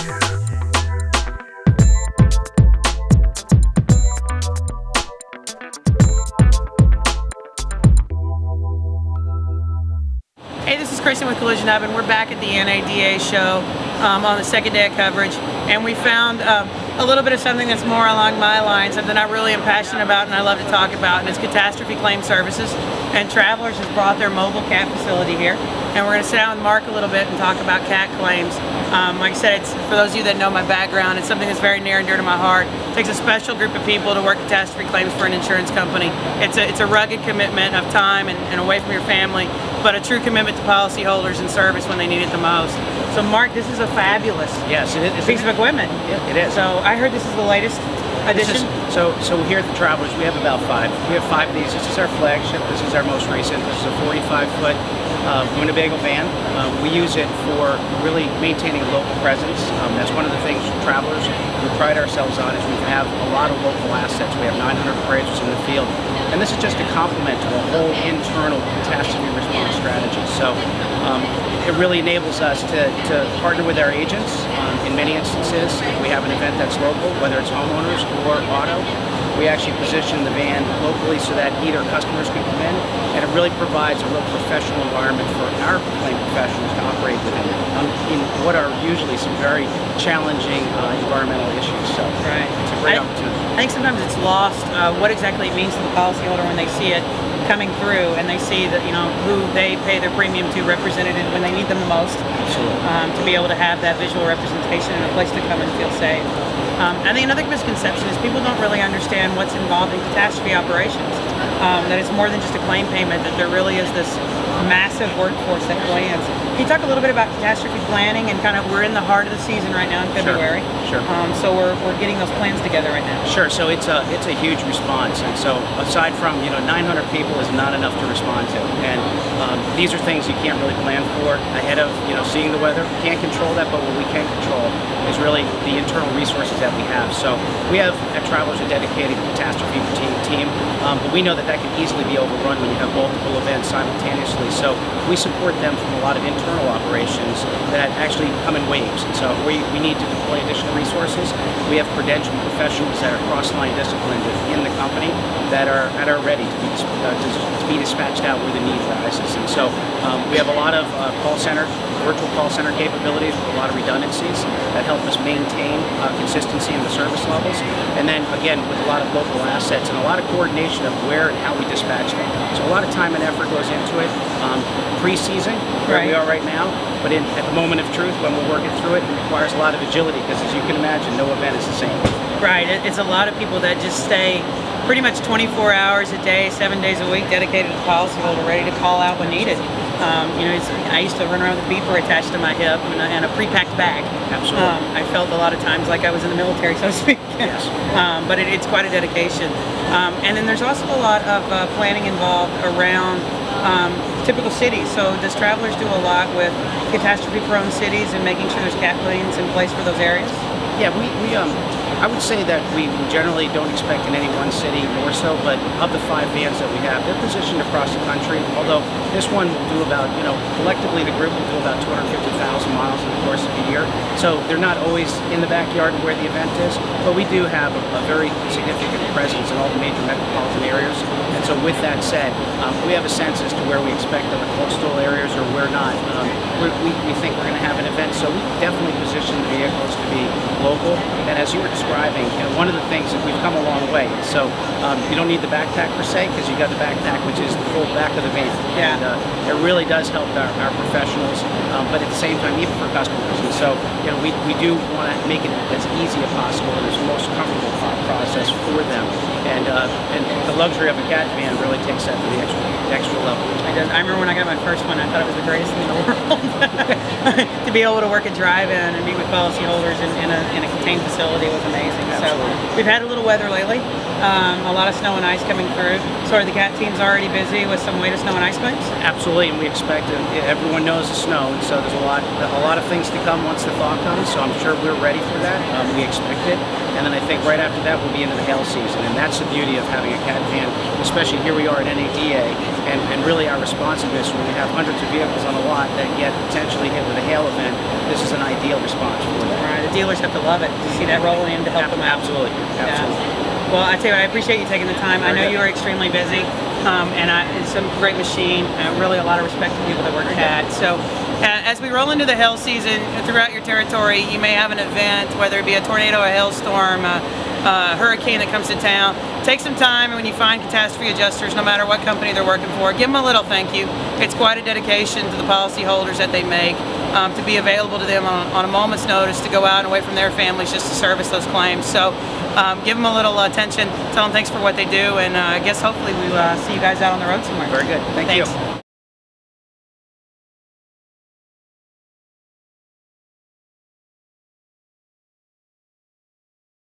Hey, this is Kristen with Collision Hub, and we're back at the NADA show on the second day of coverage, and we found a little bit of something that's more along my lines, something I really am passionate about and I love to talk about, and it's Catastrophe Claim Services. And Travelers has brought their mobile cat facility here, and we're going to sit down with Mark a little bit and talk about cat claims. Like I said, it's, for those of you that know my background, it's something that's very near and dear to my heart. It takes a special group of people to work catastrophe claims for an insurance company. It's a rugged commitment of time and away from your family, but a true commitment to policyholders and service when they need it the most. So Mark, this is a fabulous piece of equipment. Yeah, it is. So I heard this is the latest edition. So here at the Travelers, we have about 5. We have 5 of these. This is our flagship. This is our most recent. This is a 45-foot Winnebago van. We use it for really maintaining a local presence. That's one of the things Travelers we pride ourselves on, is we have a lot of local assets. We have 900 appraisers in the field, and this is just a complement to a whole internal catastrophe response strategy. So it really enables us to partner with our agents. In many instances, if we have an event that's local, whether it's homeowners or auto, we actually position the van locally so that either customers can come in, and it really provides a real professional environment for our claim professionals to operate within in what are usually some very challenging environmental issues. So it's a great opportunity. I think sometimes it's lost what exactly it means to the policyholder when they see it coming through and they see that, you know, who they pay their premium to represented when they need them the most. Absolutely. To be able to have that visual representation and a place to come and feel safe. I think another misconception is people don't really understand what's involved in catastrophe operations. That it's more than just a claim payment, that there really is this massive workforce that plans. Can you talk a little bit about catastrophe planning and kind of, we're in the heart of the season right now in February. Sure. So we're getting those plans together right now. Sure. So it's a huge response, and so aside from 900 people is not enough to respond to, and these are things you can't really plan for ahead of seeing the weather. We can't control that, but what we can control is really the internal resources that we have. So we have at Travelers a dedicated catastrophe team, but we know that can easily be overrun when you have multiple events simultaneously. So we support them from a lot of internal operations that actually come in waves. And so we need to deploy additional resources. We have credentialed professionals that are cross-line disciplined within the company that are ready to be dispatched out where the need rises. And so we have a lot of virtual call center capabilities with a lot of redundancies that help us maintain consistency in the service levels. And then again, with a lot of local assets and a lot of coordination of where and how we dispatch them. So a lot of time and effort goes into it. Pre-season, where we are right now, but at the moment of truth, when we're working through it, it requires a lot of agility, because as you can imagine, no event is the same. Right, it's a lot of people that just stay pretty much 24 hours a day, 7 days a week, dedicated to the policyholder, ready to call out when needed. I used to run around with a beeper attached to my hip and a pre-packed bag. Absolutely. I felt a lot of times like I was in the military, so to speak. Yes. But it's quite a dedication. And then there's also a lot of planning involved around typical cities. So does Travelers do a lot with catastrophe-prone cities and making sure there's cat planes in place for those areas? Yeah, I would say that we generally don't expect in any one city more so, but of the 5 vans that we have, they're positioned across the country, although this one will do about, collectively the group will do about 250,000 miles in the course of a year. So they're not always in the backyard where the event is, but we do have a very significant presence in all the major metropolitan areas. And so with that said, we have a sense as to where we expect in the coastal areas or where not. We think we're going to have an event, so we definitely position the vehicles to be local. And as you were describing, one of the things that we've come a long way. So you don't need the backpack per se, because you got the backpack, which is the full back of the van. Yeah. And it really does help our professionals, but at the same time, even for customers. And so we do want to make it as easy as possible and as most comfortable process for them. And the luxury of a cat van really takes that to the extra level. I remember when I got my first one, I thought it was the greatest thing in the world. To be able to work a drive-in and meet with policyholders in a contained facility was amazing. Absolutely. So we've had a little weather lately, a lot of snow and ice coming through. So are the cat teams already busy with some weight of snow and ice claims? Absolutely, and we expect it. Everyone knows the snow, and so there's a lot of things to come once the thaw comes. So I'm sure we're ready for that. We expect it. And then I think right after that we'll be into the hail season, and that's the beauty of having a cat van, especially here we are at NADA, and really our responsiveness when we have hundreds of vehicles on a lot that get potentially hit with a hail event. This is an ideal response for that. Right. dealers have to love it to see that rolling in to help them out. Absolutely. Well, I tell you what, I appreciate you taking the time. I know you are extremely busy, and it's a great machine. Really a lot of respect to people that work at. So as we roll into the hail season throughout your territory, you may have an event, whether it be a tornado, a hailstorm, a hurricane that comes to town. Take some time, and when you find catastrophe adjusters, no matter what company they're working for, give them a little thank you. It's quite a dedication to the policyholders that they make to be available to them on a moment's notice to go out and away from their families just to service those claims. So give them a little attention, tell them thanks for what they do, and I guess hopefully we will see you guys out on the road somewhere. Very good. Thanks. You.